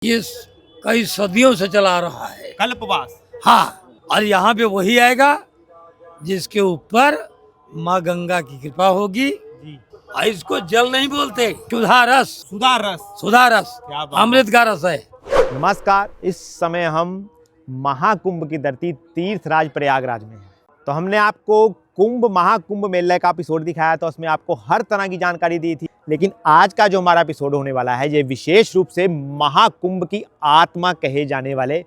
ये कई सदियों से चला रहा है कल्पवास। हाँ, और यहाँ पे वही आएगा जिसके ऊपर माँ गंगा की कृपा होगी। जी। और इसको जल नहीं बोलते, सुधा रस, सुधा रस। सुधा रस क्या बात है। अमृत का रस है। नमस्कार, इस समय हम महाकुंभ की धरती तीर्थराज प्रयागराज में हैं। तो हमने आपको कुंभ महाकुंभ मेले का एपिसोड दिखाया था, उसमें आपको हर तरह की जानकारी दी थी। लेकिन आज का जो हमारा एपिसोड होने वाला है, ये विशेष रूप से महाकुंभ की आत्मा कहे जाने वाले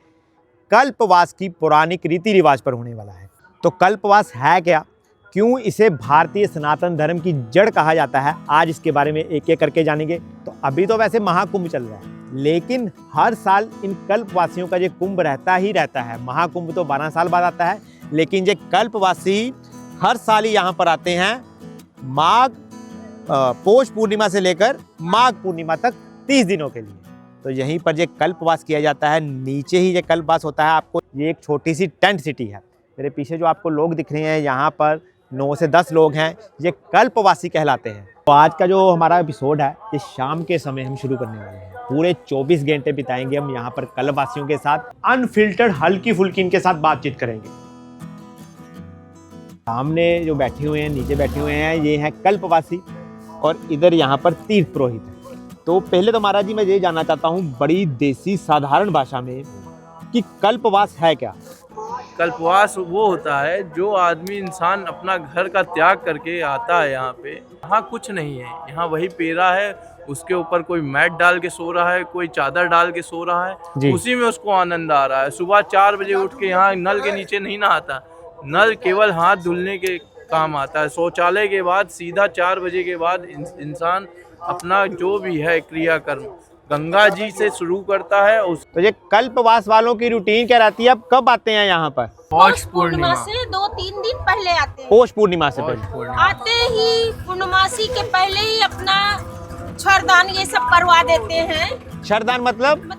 कल्पवास की पौराणिक रीति रिवाज पर होने वाला है। तो कल्पवास है क्या, क्यों इसे भारतीय सनातन धर्म की जड़ कहा जाता है, आज इसके बारे में एक एक करके जानेंगे। तो अभी तो वैसे महाकुंभ चल रहा है, लेकिन हर साल इन कल्पवासियों का ये कुंभ रहता ही रहता है। महाकुंभ तो 12 साल बाद आता है, लेकिन ये कल्पवासी हर साल ही यहाँ पर आते हैं माघ पौष पूर्णिमा से लेकर माघ पूर्णिमा तक 30 दिनों के लिए। तो यहीं पर ये कल्पवास किया जाता है। नीचे ही ये कल्पवास होता है। आपको ये एक छोटी सी टेंट सिटी है। मेरे पीछे जो आपको लोग दिख रहे हैं, यहाँ पर 9 से 10 लोग हैं, ये कल्पवासी कहलाते हैं। तो आज का जो हमारा एपिसोड है, ये शाम के समय हम शुरू करने वाले हैं। पूरे 24 घंटे बिताएंगे हम यहाँ पर कल्पवासियों के साथ, अनफिल्टर्ड हल्की फुल्की इनके साथ बातचीत करेंगे। सामने जो बैठे हुए हैं, नीचे बैठे हुए हैं, ये हैं कल्पवासी, और इधर यहाँ पर तीर्थ पुरोहित है। तो पहले तो महाराज जी मैं ये जानना चाहता हूँ बड़ी देसी साधारण भाषा में कि कल्पवास है क्या। कल्पवास वो होता है जो आदमी इंसान अपना घर का त्याग करके आता है यहाँ पे। यहाँ कुछ नहीं है, यहाँ वही पेरा है, उसके ऊपर कोई मैट डाल के सो रहा है, कोई चादर डाल के सो रहा है, उसी में उसको आनंद आ रहा है। सुबह 4 बजे उठ के यहाँ नल के नीचे नहीं नहाता, नल केवल हाथ धुलने के काम आता है। शौचालय के बाद सीधा 4 बजे के बाद इंसान अपना जो भी है क्रियाकर्म गंगा जी से शुरू करता है। तो ये कल्पवास वालों की रूटीन क्या रहती है, अब कब आते हैं यहाँ पर? पौष पूर्णिमा से 2-3 दिन पहले आते हैं। पौष पूर्णिमा से पहले आते ही पूर्णमासी के पहले ही अपना छरदान ये सब करवा देते हैं। छरदान मतलब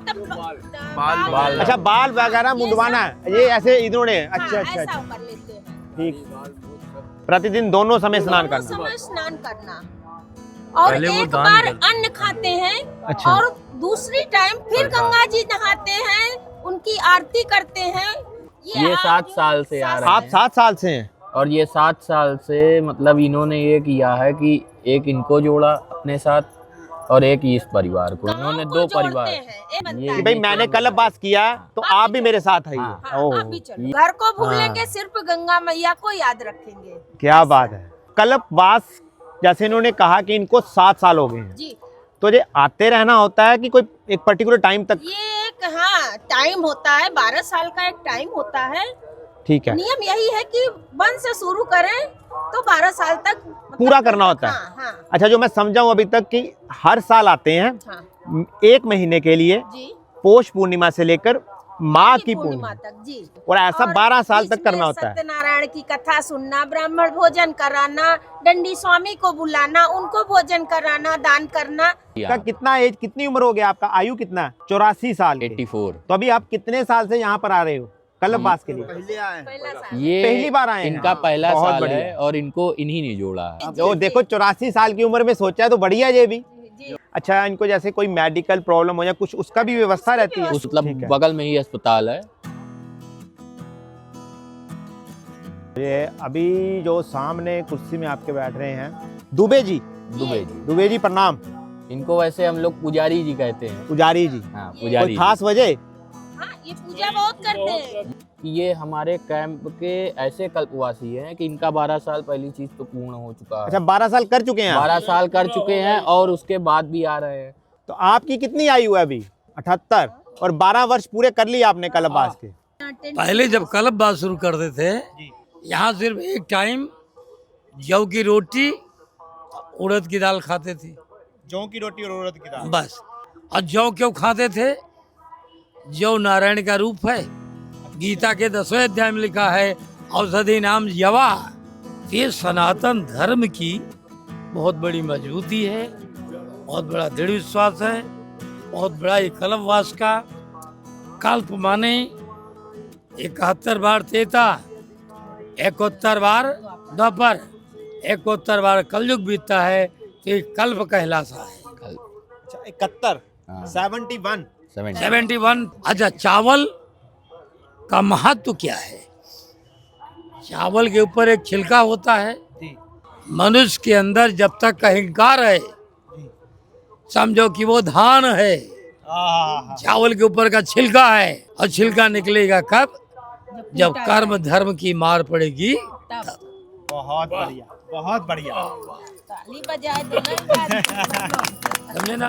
बाल अच्छा, बाल वगैरह मुंडवाना है, ये ऐसे इन्होंने अच्छा अच्छा ऐसा अच्छा कर लेते हैं। ठीक। प्रतिदिन दोनों समय स्नान दोनों करना। समय स्नान करना, और पहले वो एक दान बार करते अन्न खाते हैं। अच्छा। और दूसरी टाइम फिर गंगा जी नहाते हैं, उनकी आरती करते हैं। ये आज 7 साल से आ रहे आप हैं 7 साल से हैं? और ये 7 साल से मतलब इन्होंने ये किया है कि एक इनको जोड़ा अपने साथ और एक इस परिवार को, गाँव इन्होंने को 2 जोड़ते परिवार। हैं। ये बनता ये है। कि भाई मैंने कल्पवास किया तो आप भी मेरे साथ आइए। हाँ, ओह, आप भी चलो। घर को भूलेंगे, हाँ। सिर्फ गंगा मैया को याद रखेंगे। क्या बात है। कल्पवास जैसे इन्होंने कहा कि इनको 7 साल हो गए हैं, जी, तो ये आते रहना होता है कि कोई एक पर्टिकुलर टाइम तक? ये एक टाइम होता है, 12 साल का एक टाइम होता है। ठीक है, नियम यही है कि वन से शुरू करें तो 12 साल तक पूरा करना होता है। हाँ, हाँ, अच्छा, जो मैं समझा हूँ अभी तक कि हर साल आते हैं हाँ, 1 महीने के लिए, जी, पौष पूर्णिमा से लेकर माँ की पूर्णिमा, तक जी। और ऐसा 12 साल तक इसमें करना होता है। सत्यनारायण की कथा सुनना, ब्राह्मण भोजन कराना, डंडी स्वामी को बुलाना, उनको भोजन कराना, दान करना। का कितना एज, कितनी उम्र हो गया आपका, आयु कितना है? 84 साल के। 84। तो अभी आप कितने साल से यहाँ पर आ रहे हो कल्पवास के लिए? पहला साल। ये पहली बार आए हैं? इनका पहला बहुत साल बढ़िया। है और इनको इन्हीं ने जोड़ा है। जो देखो 84 साल की उम्र में सोचा है, तो बढ़िया है ये भी। जी, अच्छा, इनको जैसे कोई मेडिकल प्रॉब्लम हो या कुछ, उसका भी व्यवस्था रहती है? उस मतलब ठीक है। बगल में ही अस्पताल है। ये अभी जो सामने कुर्सी में आपके बैठ रहे हैं दुबे जी, दुबे जी प्रणाम। इनको वैसे हम लोग पुजारी जी कहते हैं। पुजारी जी, हाँ, कोई पुजारी खास वजह? हाँ, ये पूजा बहुत करते हैं। जी। ये हमारे कैंप के ऐसे कल्पवासी हैं कि इनका 12 साल पहली चीज तो पूर्ण हो चुका है। अच्छा, 12 साल कर चुके हैं आप? 12 साल कर चुके हैं और उसके बाद भी आ रहे हैं। तो आपकी कितनी आयु है अभी? 78, और 12 वर्ष पूरे कर लिए आपने कल्पवास के। पहले जब कल्पवास शुरू करते थे, यहाँ सिर्फ एक टाइम जौ की रोटी, उड़द की दाल खाते थे, जौ की रोटी और उड़द की दाल, बस। और जौ क्यों खाते थे? जौ नारायण का रूप है। गीता के 10वें अध्याय में लिखा है, औषधि नाम यवा। ये सनातन धर्म की बहुत बड़ी मजबूती है, बहुत बड़ा दृढ़ विश्वास है, बहुत बड़ा ये कल्पवास का। कल्प माने 71 बार तेता, 71 बार द्वापर, 71 बार कलयुग बीतता है, तो ये कल्प कहलाता है। 71, हाँ। 71, 71। अच्छा, चावल का महत्व क्या है? चावल के ऊपर एक छिलका होता है। मनुष्य के अंदर जब तक अहंकार है, समझो कि वो धान है। चावल के ऊपर का छिलका है, और छिलका निकलेगा कब? जब कर्म धर्म की मार पड़ेगी तब। बहुत बढ़िया, बहुत बढ़िया। ताली बजाए दो ना। समझे ना?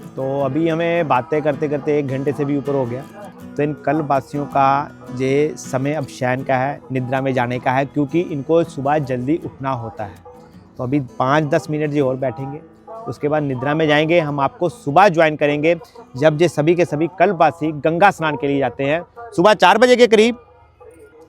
तो अभी हमें बातें करते करते 1 घंटे से भी ऊपर हो गया। तो इन कल्पवासियों का ये समय अब शयन का है, निद्रा में जाने का है, क्योंकि इनको सुबह जल्दी उठना होता है। तो अभी 5-10 मिनट जी और बैठेंगे, उसके बाद निद्रा में जाएंगे। हम आपको सुबह ज्वाइन करेंगे जब ये सभी के सभी कल्पवासी गंगा स्नान के लिए जाते हैं। सुबह 4 बजे के करीब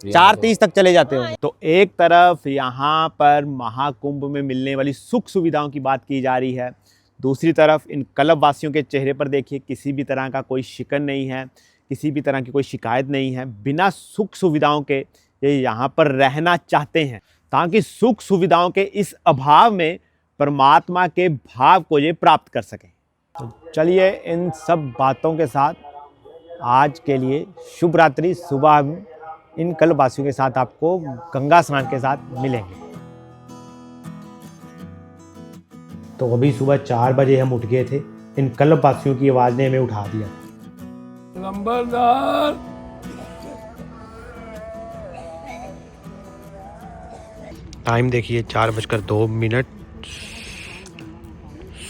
4:30 तक चले जाते हैं। तो एक तरफ यहाँ पर महाकुंभ में मिलने वाली सुख सुविधाओं की बात की जा रही है, दूसरी तरफ इन कल्पवासियों के चेहरे पर देखिए किसी भी तरह का कोई शिकन नहीं है, किसी भी तरह की कोई शिकायत नहीं है। बिना सुख सुविधाओं के ये यहाँ पर रहना चाहते हैं, ताकि सुख सुविधाओं के इस अभाव में परमात्मा के भाव को ये प्राप्त कर सकें। तो चलिए इन सब बातों के साथ आज के लिए शुभ रात्रि। सुबह हम इन कल्पवासियों के साथ आपको गंगा स्नान के साथ मिलेंगे। तो अभी सुबह 4 बजे हम उठ गए थे। इन कल्पवासियों की आवाज़ ने हमें उठा दिया। नंबरदार, टाइम देखिए 4:02।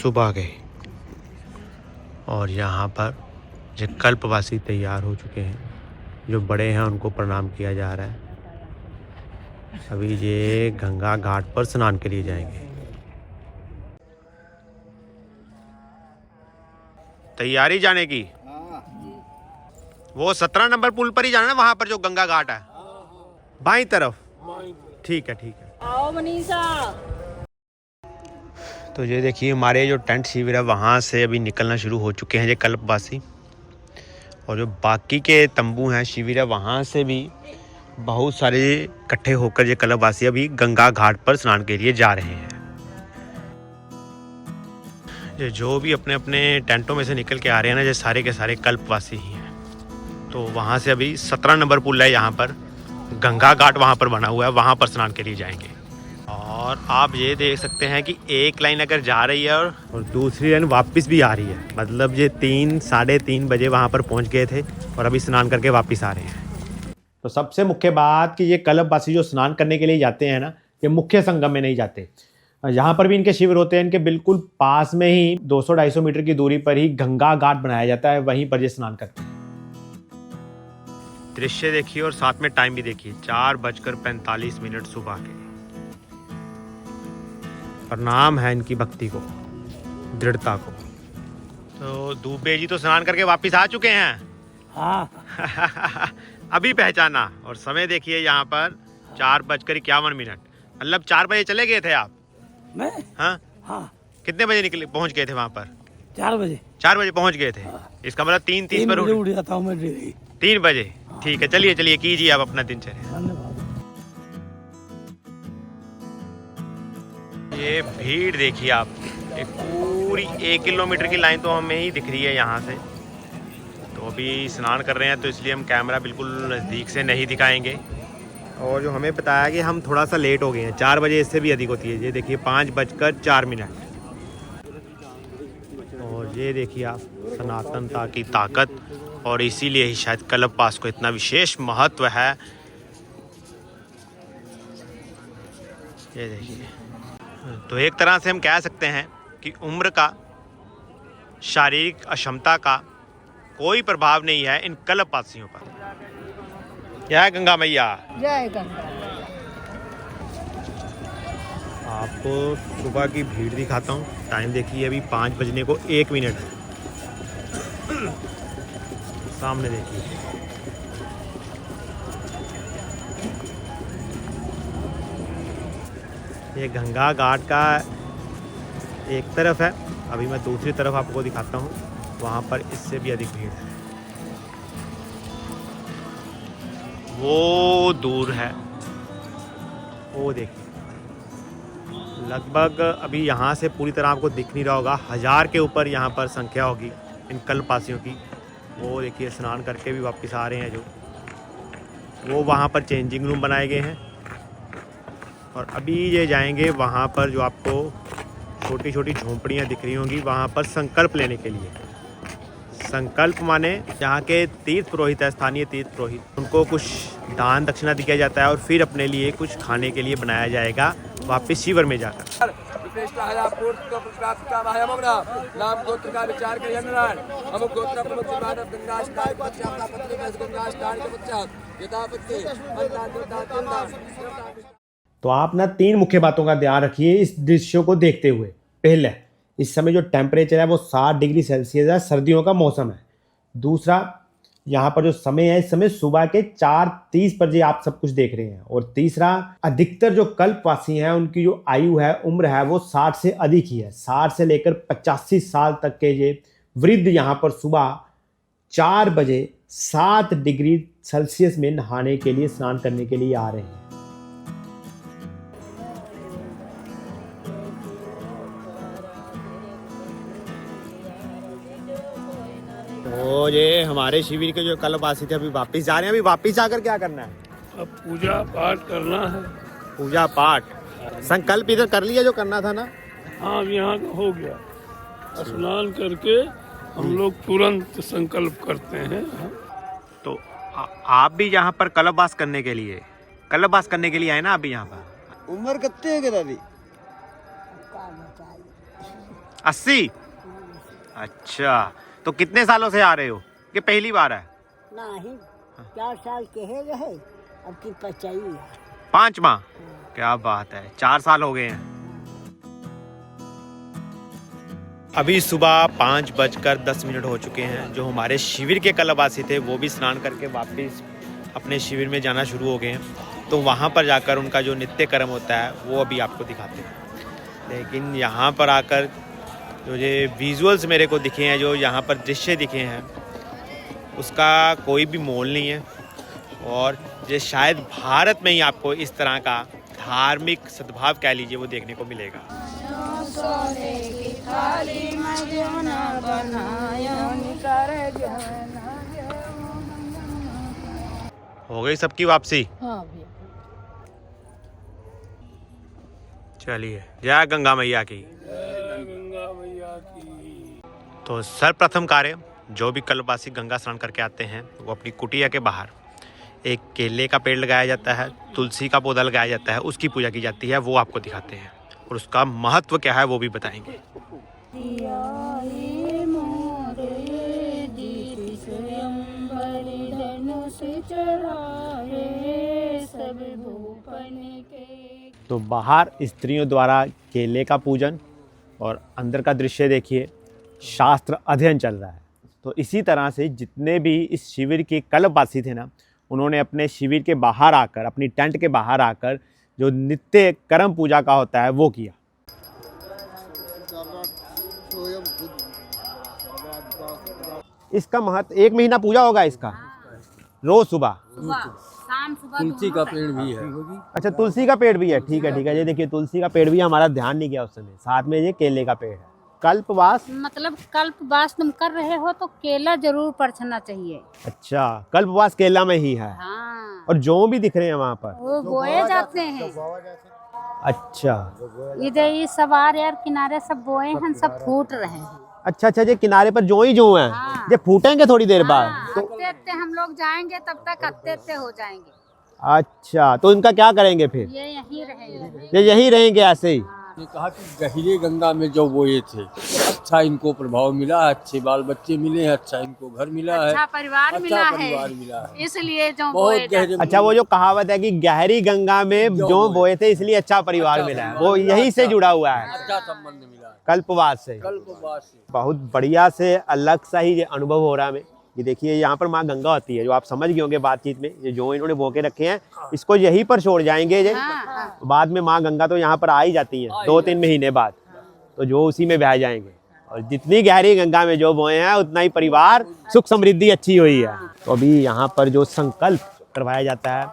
सुबह गए और यहाँ पर जो कल्पवासी तैयार हो चुके हैं, जो बड़े हैं उनको प्रणाम किया जा रहा है। अभी ये गंगा घाट पर स्नान के लिए जाएंगे। तैयारी जाने की? वो 17 नंबर पुल पर ही जाना है, वहां पर जो गंगा घाट है बाईं तरफ। ठीक है, ठीक है। आओ मनीषा। तो ये देखिए हमारे जो टेंट शिविर है वहाँ से अभी निकलना शुरू हो चुके हैं ये कल्पवासी, और जो बाकी के तंबू हैं शिविर है वहाँ से भी बहुत सारे इकट्ठे होकर ये कल्पवासी अभी गंगा घाट पर स्नान के लिए जा रहे हैं। ये जो भी अपने अपने टेंटों में से निकल के आ रहे हैं ना, ये सारे के सारे कल्पवासी ही हैं। तो वहाँ से अभी 17 नंबर पुल है, यहाँ पर गंगा घाट वहाँ पर बना हुआ है, वहाँ पर स्नान के लिए जाएंगे। और आप ये देख सकते हैं कि एक लाइन अगर जा रही है और दूसरी लाइन वापस भी आ रही है। मतलब ये 3-3:30 बजे वहाँ पर पहुँच गए थे और अभी स्नान करके वापस आ रहे हैं। तो सबसे मुख्य बात कि ये कल्पवासी जो स्नान करने के लिए जाते हैं ना, ये मुख्य संगम में नहीं जाते। यहाँ पर भी इनके शिविर होते हैं, इनके बिल्कुल पास में ही 200-250 मीटर की दूरी पर ही गंगा घाट बनाया जाता है, वहीं पर ये स्नान करते हैं। दृश्य देखिए और साथ में टाइम भी देखिए, 4:45 सुबह के। प्रणाम है इनकी भक्ति को, दृढ़ता को। तो दुबे जी तो स्नान करके वापस आ चुके हैं। हाँ। अभी पहचाना। और समय देखिए यहाँ पर 4:51। मतलब 4 बजे चले गए थे आप? मैं? हाँ हाँ। कितने बजे निकले पहुँच गए थे वहाँ पर? 4 बजे। 4 बजे पहुँच गए थे। इसका मतलब 3:30 पर उठ जाता हूँ मैं डेली। 3 बजे। ठीक है, चलिए चलिए कीजिए आप अपना दिनचर्या। धन्यवाद। ये भीड़ देखिए आप, एक पूरी 1 किलोमीटर की लाइन तो हमें ही दिख रही है यहाँ से। तो अभी स्नान कर रहे हैं तो इसलिए हम कैमरा बिल्कुल नज़दीक से नहीं दिखाएंगे। और जो हमें बताया कि हम थोड़ा सा लेट हो गए हैं, 4 बजे इससे भी अधिक होती है। ये देखिए 5:04। और ये देखिए आप सनातनता की ताकत, और इसीलिए ही शायद कल्पवास को इतना विशेष महत्व है। ये देखिए, तो एक तरह से हम कह सकते हैं कि उम्र का, शारीरिक अक्षमता का कोई प्रभाव नहीं है इन कल्पवासियों पर। जय गंगा मैया। जय गंगा। आपको सुबह की भीड़ दिखाता हूँ। टाइम देखिए अभी 5:01 है। सामने देखिए, ये गंगा घाट का एक तरफ है, अभी मैं दूसरी तरफ आपको दिखाता हूँ। वहाँ पर इससे भी अधिक भीड़ है। वो दूर है, वो देखिए लगभग अभी यहाँ से पूरी तरह आपको दिख नहीं रहा होगा, 1000 के ऊपर यहाँ पर संख्या होगी इन कल्पवासियों की। वो देखिए स्नान करके भी वापस आ रहे हैं जो, वो वहाँ पर चेंजिंग रूम बनाए गए हैं। और अभी ये जाएंगे वहाँ पर जो आपको छोटी छोटी झोंपड़ियाँ दिख रही होंगी, वहाँ पर संकल्प लेने के लिए। संकल्प माने यहाँ के तीर्थ पुरोहित है, स्थानीय तीर्थ पुरोहित, उनको कुछ दान दक्षिणा दिया जाता है और फिर अपने लिए कुछ खाने के लिए बनाया जाएगा वापस शिविर में जाकर। नाम गोत्र का विचार करिए नारायण अमुक गोत्र प्रमुख मानव गंगा स्नान को चापा पत्नी में गंगा स्नान के पश्चात यथापत्ति तो आप ना 3 मुख्य बातों का ध्यान रखिए इस दृश्यों को देखते हुए। पहले, इस समय जो टेम्परेचर है वो 60 डिग्री सेल्सियस है, सर्दियों का मौसम है। दूसरा, यहाँ पर जो समय है इस समय सुबह के 4:30 बजे आप सब कुछ देख रहे हैं। और तीसरा, अधिकतर जो कल्पवासी हैं उनकी जो आयु है, उम्र है, वो 60 से अधिक ही है। 60 से लेकर 85 साल तक के ये वृद्ध यहाँ पर सुबह 4 बजे 7 डिग्री सेल्सियस में नहाने के लिए, स्नान करने के लिए आ रहे हैं। तो ये हमारे शिविर के जो कल्पवासी थे अभी वापस जा रहे हैं। अभी वापस जाकर क्या करना है? अब पूजा पाठ करना है। पूजा पाठ, संकल्प इधर कर लिया जो करना था ना? हाँ, अब यहाँ का हो गया। स्नान करके हम लोग तुरंत संकल्प करते हैं। तो आप भी यहाँ पर कल्पवास करने के लिए आए ना अभी यहाँ पर? उम्र कितने है दादी? 80। अच्छा, तो कितने सालों से आ रहे हो कि पहली बार है? नहीं, 4 साल के है रहे, अब की 5 है। 5 माह? क्या बात है, 4 साल हो गए हैं। अभी सुबह 5:10 हो चुके हैं। जो हमारे शिविर के कल्पवासी थे वो भी स्नान करके वापस अपने शिविर में जाना शुरू हो गए हैं। तो वहाँ पर जाकर उनका जो नित्य कर्म होता है वो अभी आपको दिखाते हैं। लेकिन यहाँ पर आकर जो ये विजुअल्स मेरे को दिखे हैं, जो यहाँ पर दृश्य दिखे हैं, उसका कोई भी मोल नहीं है। और ये शायद भारत में ही आपको इस तरह का धार्मिक सद्भाव कह लीजिए वो देखने को मिलेगा। हो गई सबकी वापसी? हाँ, चलिए, जय गंगा मैया की। गंगा मैया की। तो सर्वप्रथम कार्य, जो भी कल्पवासी गंगा स्नान करके आते हैं वो अपनी कुटिया के बाहर एक केले का पेड़ लगाया जाता है, तुलसी का पौधा लगाया जाता है, उसकी पूजा की जाती है। वो आपको दिखाते हैं और उसका महत्व क्या है वो भी बताएंगे। तो बाहर स्त्रियों द्वारा केले का पूजन और अंदर का दृश्य देखिए, शास्त्र अध्ययन चल रहा है। तो इसी तरह से जितने भी इस शिविर के कल्पवासी थे ना, उन्होंने अपने शिविर के बाहर आकर, अपनी टेंट के बाहर आकर जो नित्य कर्म पूजा का होता है वो किया। इसका महत्व, 1 महीना पूजा होगा इसका, रोज सुबह शाम सुबह तुलसी का पेड़ भी है। अच्छा, तुलसी का पेड़ भी है। ठीक है, ये देखिए तुलसी का पेड़ भी, हमारा ध्यान नहीं गया उस समय। साथ में ये केले का पेड़ है। कल्पवास मतलब कल्पवास तुम कर रहे हो तो केला जरूर परछना चाहिए। अच्छा, कल्पवास केला में ही है। हाँ, और जौ भी दिख रहे हैं वहाँ पर। वो बोए जाते हैं। अच्छा इधर ये सवार यार किनारे सब बोए हैं, सब फूट रहे हैं। अच्छा, ये किनारे पर जो ही जो है, हाँ। ये फूटेंगे थोड़ी देर बाद। हाँ, अत्ते हम लोग जाएंगे तब तक अत्ते हो जाएंगे। अच्छा, तो इनका क्या करेंगे फिर? ये यहीं रहेंगे। ये यहीं रहेंगे ऐसे ही? ने कहा कि गहरे गंगा में जो बोए थे, अच्छा इनको प्रभाव मिला है, अच्छे बाल बच्चे मिले हैं, अच्छा इनको घर मिला है, अच्छा परिवार मिला परिवार है, मिला है, इसलिए जो बहुत बोए गहरे। अच्छा, वो जो कहावत है कि गहरी गंगा में जो बोए थे इसलिए अच्छा परिवार मिला है, वो यही से जुड़ा हुआ है, अच्छा संबंध मिला है कल्पवास से। कल्पवास से। बहुत बढ़िया से अलग सा ही ये अनुभव हो रहा है हमें। ये देखिए, यहाँ पर माँ गंगा होती है, जो आप समझ गए होंगे बातचीत में। ये जो इन्होंने बो के रखे हैं इसको यहीं पर छोड़ जाएंगे ये। हाँ। बाद में माँ गंगा तो यहाँ पर आ ही जाती है 2-3 महीने बाद, तो जो उसी में बह जाएंगे। और जितनी गहरी गंगा में जो बोए हैं उतना ही परिवार सुख समृद्धि अच्छी हुई है। तो अभी यहाँ पर जो संकल्प करवाया जाता है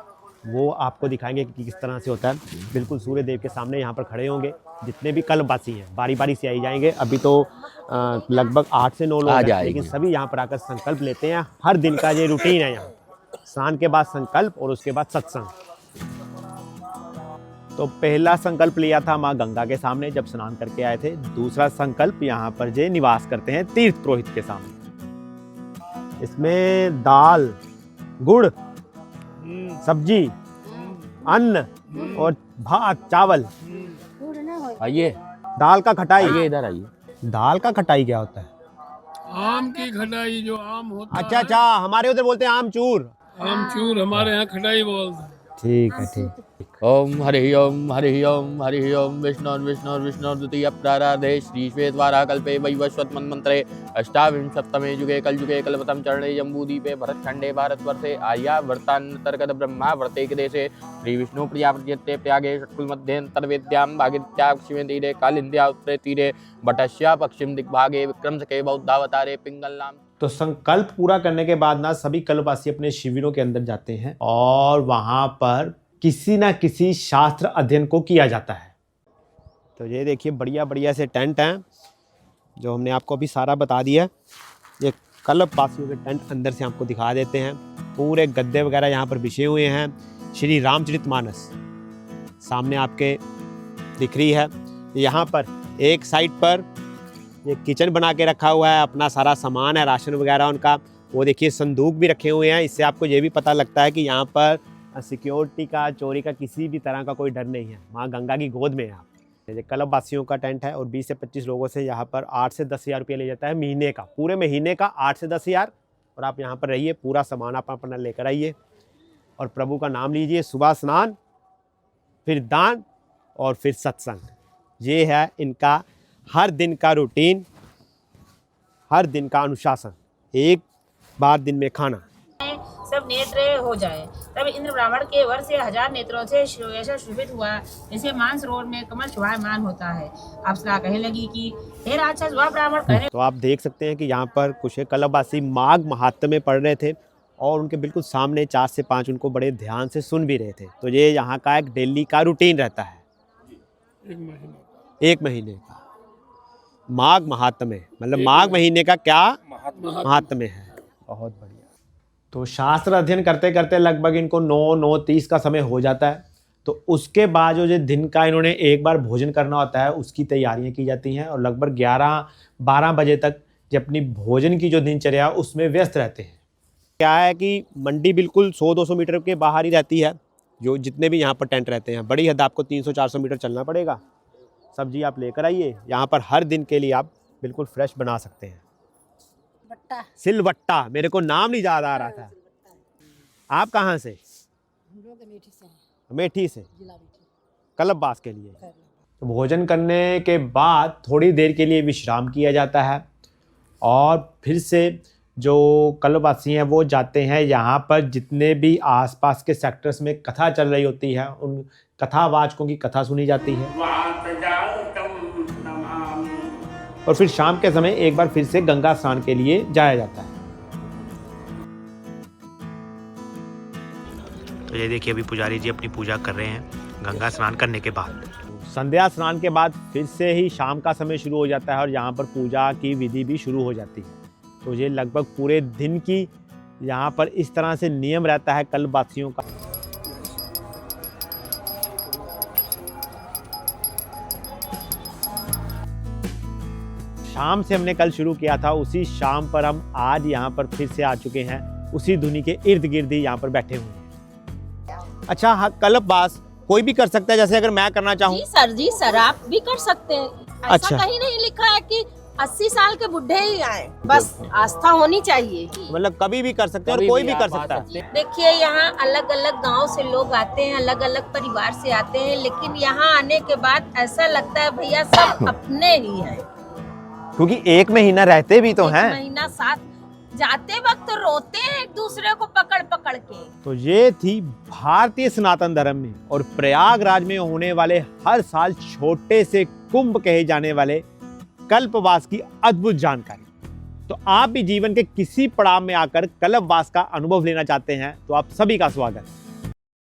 वो आपको दिखाएंगे कि किस तरह से होता है। बिल्कुल सूर्य देव के सामने यहाँ पर खड़े होंगे जितने भी कल्पवासी हैं, बारी बारी से आई जाएंगे। अभी तो लगभग 8 से 9 लोग हैं, लेकिन सभी यहाँ पर आकर संकल्प लेते हैं। हर दिन का ये रूटीन है यहाँ, स्नान के बाद संकल्प और उसके बाद सत्संग। तो पहला संकल्प लिया था माँ गंगा के सामने जब स्नान करके आए थे। दूसरा संकल्प यहाँ पर जे निवास करते हैं तीर्थ पुरोहित के सामने। इसमें दाल, गुड़, सब्जी, अन्न और भात, चावल। आइए, दाल का खटाई। आइए इधर आइए। दाल का खटाई क्या होता है? आम की खटाई, जो आम होता अच्छा अच्छा, हमारे उधर बोलते हैं आमचूर। है, आमचूर, हमारे यहाँ खटाई बोलते हैं। ठीक है, ठीक। ओम हरि ओम हरि ओम हरि ओम विष्णु द्वितीय प्राराधे श्री श्वेतवारा कल्पे वैवस्वत मन्वंतरे अष्टाविंशतमे युगे कलयुगे कल्पतम चरणे जम्बूदीपे भरतखंडे भारतवर्षे आर्यावर्तान्तर्गत ब्रह्मावर्ते देशे श्री विष्णु प्रिया प्रत्यते प्रयागे षट्कुल मध्येन्तर्वेद्यां भागीरथ्या पश्चिमे तीरे कालिंद्या उत्तरे तीरे बटस्या पश्चिम दिग्भागे विक्रमशके बौद्धावतारे पिंगल नाम। तो संकल्प पूरा करने के बाद ना सभी कल्पवासी अपने शिविरों के अंदर जाते हैं और वहां पर किसी ना किसी शास्त्र अध्ययन को किया जाता है। तो ये देखिए बढ़िया बढ़िया से टेंट हैं जो हमने आपको अभी सारा बता दिया। ये कल्पवासियों के टेंट अंदर से आपको दिखा देते हैं। पूरे गद्दे वगैरह यहाँ पर बिछे हुए हैं। श्री रामचरितमानस सामने आपके दिख रही है। यहाँ पर एक साइड पर ये किचन बना के रखा हुआ है, अपना सारा सामान है, राशन वगैरह उनका। वो देखिए संदूक भी रखे हुए हैं। इससे आपको ये भी पता लगता है कि यहाँ पर सिक्योरिटी का, चोरी का किसी भी तरह का कोई डर नहीं है। माँ गंगा की गोद में है। ये कल्पवासियों का टेंट है और 20 से 25 लोगों से यहाँ पर 8 से 10 हज़ार रुपये ले जाता है महीने का। पूरे महीने का 8 से 10 हज़ार। और आप यहाँ पर रहिए, पूरा सामान आप अपना लेकर आइए और प्रभु का नाम लीजिए। सुबह स्नान, फिर दान और फिर सत्संग। ये है इनका हर दिन का रूटीन, हर दिन का अनुशासन। एक बार दिन में खाना। सब नेत्र हो जाए। तब इंद्र ब्राह्मण के वर से 1000 नेत्रों से ऐसा शोभित हुआ जैसे मानसरोवर में कमल शोभायमान होता है। अप्सरा कहने लगी कि हे राक्षस, वह ब्राह्मण कहने। तो आप देख सकते हैं कि यहाँ पर कुछ कल्पवासी माघ महात्म्य में पढ़ रहे थे और उनके बिल्कुल सामने 4 से 5 उनको बड़े ध्यान से सुन भी रहे थे। तो ये यहाँ का एक डेली का रूटीन रहता है। एक महीने का माघ महात्म्य, मतलब माघ महीने का क्या महात्म्य है। बहुत बढ़िया। तो शास्त्र अध्ययन करते करते लगभग इनको 9-9:30 का समय हो जाता है। तो उसके बाद जो दिन का इन्होंने एक बार भोजन करना होता है, उसकी तैयारियां की जाती हैं और लगभग 11-12 बजे तक ये अपनी भोजन की जो दिनचर्या उसमें व्यस्त रहते हैं। क्या है कि मंडी बिल्कुल 100-200 मीटर के बाहर ही रहती है। जो जितने भी यहाँ पर टेंट रहते हैं, बड़ी हद आपको 300-400 मीटर चलना पड़ेगा। सब्जी आप लेकर आइए। यहाँ पर हर दिन के लिए आप बिल्कुल फ्रेश बना सकते हैं। सिलवट्टा, मेरे को नाम नहीं याद आ रहा था। आप कहाँ से? मेठी से, कल्पवास के लिए। तो भोजन करने के बाद थोड़ी देर के लिए विश्राम किया जाता है और फिर से जो कल्पवासी हैं वो जाते हैं यहाँ पर जितने भी आसपास के सेक्टर्स में कथा चल रही होती है, उन कथावाचकों की कथा सुनी जाती है। और फिर शाम के समय एक बार फिर से गंगा स्नान के लिए जाया जाता है। तो ये देखिए अभी पुजारी जी अपनी पूजा कर रहे हैं गंगा स्नान करने के बाद। संध्या स्नान के बाद फिर से ही शाम का समय शुरू हो जाता है और यहाँ पर पूजा की विधि भी शुरू हो जाती है। तो ये लगभग पूरे दिन की यहाँ पर इस तरह से नियम रहता है कल्पवासियों का। शाम से हमने कल शुरू किया था, उसी शाम पर हम आज यहाँ पर फिर से आ चुके हैं। उसी धुनी के इर्द गिर्द ही यहाँ पर बैठे हुए हैं। अच्छा हाँ, कल्पवास कोई भी कर सकता है, जैसे अगर मैं करना चाहूँ? जी सर आप भी कर सकते हैं। ऐसा अच्छा। कहीं नहीं लिखा है कि 80 साल के बुढ़े ही आए, बस आस्था होनी चाहिए। मतलब कभी भी कर सकते हैं और कोई भी कर सकता है। देखिए यहाँ अलग अलग गांव से लोग आते हैं, अलग अलग परिवार से आते हैं, लेकिन यहाँ आने के बाद ऐसा लगता है भैया सब अपने ही हैं। क्योंकि एक महीना रहते भी तो हैं। महीना साथ जाते वक्त रोते हैं एक दूसरे को पकड़ पकड़ के। तो ये थी भारतीय सनातन धर्म में और प्रयागराज में होने वाले हर साल छोटे से कुंभ कहे जाने वाले कल्पवास की अद्भुत जानकारी। तो आप भी जीवन के किसी पड़ाव में आकर कल्पवास का अनुभव लेना चाहते हैं तो आप सभी का स्वागत है।